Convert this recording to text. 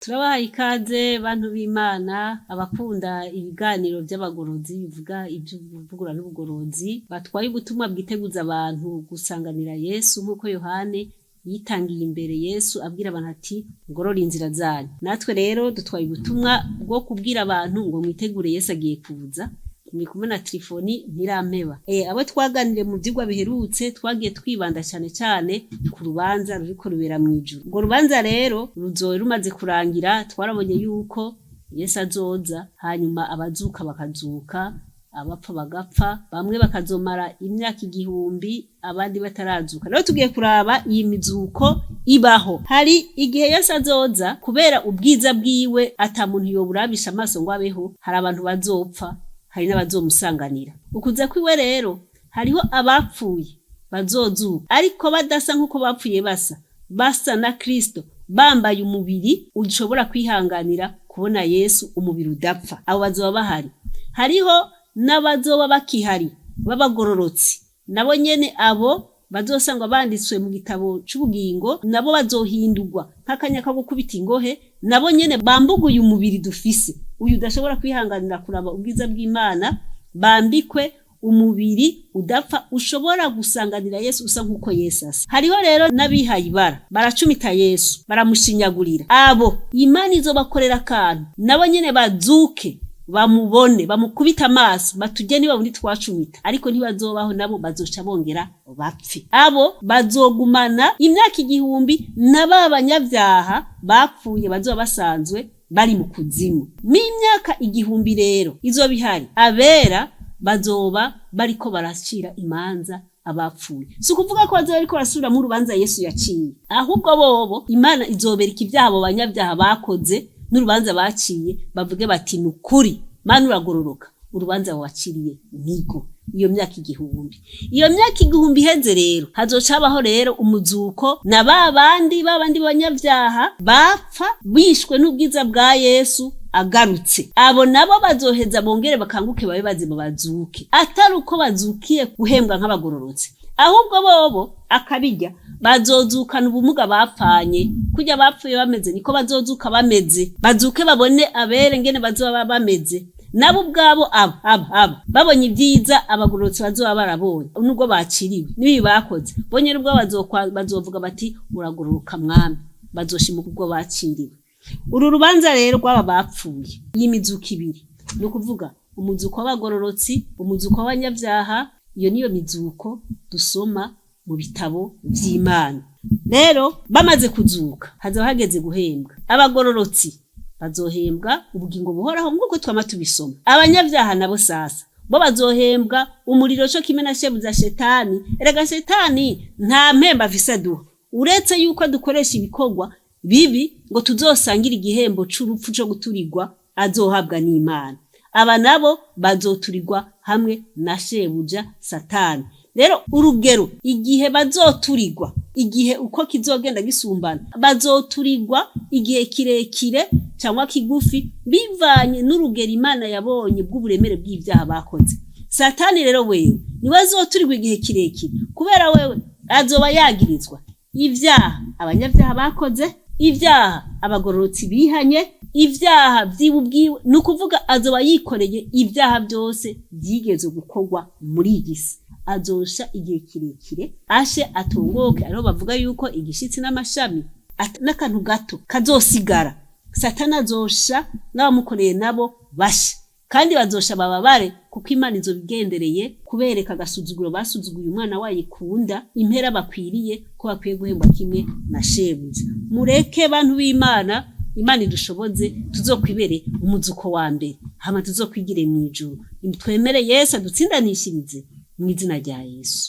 Turabahaye ikaze bantu b'Imana abakunda ibiganiro vy'abagorozi bivuga ivy'ubuvugura n'ubugorozi batwaye ubutumwa bwiteguza abantu gusanganira Yesu nk'uko Yohane yitangiye imbere Yesu abwira abantu ati ngorora inzira zanyu. Natwe rero dutwaye ubutumwa bwo kubwira abantu ngo mwitegure Yesu agiye kuza. Ni kumwe na Trifoni Ntirampeba. Abo twaganiriye mu vyigwa biherutse twagiye twibanda cyane ku rubanza ruriko rubera mw'ijuru. Ngo rubanza rero ruzoye rumaze kurangira twarabonye yuko Yesu azoza hanyuma abazuka bakazuka abapfa bagapfa bamwe bakazomara imyaka 1000 abandi batarazuka. Rero tugiye kuraba iyi mizuko ibaho. Hari igihe Yesu azoza kubera ubwiza bwiwe ata muntu yoburabisha amaso ngo abeho, hari abantu bazopfa hari n'abazomusanganira. Ukuza kwiwe rero hariho abapfuye bazozuka ariko badasa nkuko bapfuye basa na Kristo bambaye umubiri ushobora kwihanganira kubona Yesu umubiri udapfa. Abo bazoba bahari. Hariho n'abazoba bakihari babagororotsi nabo nyene abo bazosangwa banditswe mu gitabo c'ubugingo, nabo bazohindurwa nk'akanya ko gukubita ingohe, nabo nyene bambuguye umubiri dufise uyu udashobora kwihanganira kuraba ubwiza bw'Imana, bambikwe umubiri udapfa ushobora gusanganira Yesu usa nkuko Yesu asa. Hariho rero n'abihaye ibara baracumita Yesu baramushinyagurira. Abo Imana izobakorera akantu nabo nyene bazuke bamubone bamukubita amaso batujye niba bundi twacumita, ariko ntibazobaho nabo bazoca bongera bapfe. Abo bazogumana imyaka 1000 n'ababanyabyaha bapfuye bazoba basanzwe bari mu kuzimu. M'imyaka 1000 rero izoba ihari abera bazoba bariko baracira imanza abapfuye. Si ukuvuga ko bazoba bariko barasubira mu rubanza Yesu yaciye, ahubwo bobo Imana izobereka ibyaha abo banyabyaha bakoze n'urubanza baciye bavuge bati nukuri Mana uragororoka urubanza waciriye nigo. Iyo myaka 1000 iyo myaka 1000 iheze rero hazocabaho rero umuzuko na babandi banyabyaha bapfa bishwe n'ubwiza bwa Yesu agarutse. Abo nabo bazoheza bongere bakanguke babe bazima bazuke, atari uko bazukiye guhembwa nk'abagororotse, ahubwo bobo akabijya bazozukana ubumuga bapfanye. Kujya bapfuye bameze niko bazozuka bameze, bazuke babone abere ngene bazoba bameze. Nabo ubwabo aba babonye ibyiza abagororotse bazoba barabonye nubwo baciriwe nibi bakoze bonye nubwo bazovuga bati uragororoka mwami, bazoshimuka ubwo baciriwe. Uru rubanza rero rw'aba bapfuye y'imizuko ibiri, no kuvuga umuzuko w'abagororotsi, umuzuko w'abanyabyaha. Iyo niyo mizuko dusoma mu bitabo vy'Imana. Rero bamaze kuzuka hazo hageze guhembwa. Abagororotsi bazohembwa ubugingo buhoraho nk'uko twama tubisoma. Abanyabyaha nabo sasa bo bazohembwa umuriro cyo kimena shebuza shetani. Erega shetani nta mpemba afise duha, uretse yuko dukoresha ibikorwa bibi ngo tuzosangira igihembo c'urupfu cyo guturirwa azohabwa n'Imana. Aba nabo bazoturirwa hamwe na shebuja Satani. Rero urugero igihe bazoturirwa, igihe uko kizogenda gisumbana, bazoturirwa igihe kirekire cyangwa kigufi bivanye n'urugero Imana yabonye bw'uburemere bw'ibyaha bakoze. Satani rero wewe niwe azoturirwa igihe kirekire kubera wewe azoba yagirizwa ibyaha abanyabyaha bakoze, ibyaha abagororotsi bihanye, ibyaha vy'ibubwiwe. Nukuvuga azoba yikoreye ibyaha byose byigeze gukorwa muri igisi. Azosha igihe kirekire ashe atongoke. Ariho bavuga yuko igishitsi n'amashami n'akantu gato kazosigara. Satani azosha n'abamukoreye nabo bashe, kandi bazosha bababare kuko Imana izobigendereye kubereka agasuzuguro basuzuguye umwana wayikunda, impera bakwiriye ko bakwiye guhembwa kimwe na shebuja. Mureke bantu b'Imana, Imana idushoboze tuzokwibere umuzuko wa mbere hama tuzokwigire mw'ijuru. Twemere Yesu adutsindanishirize mu izina rya Yesu.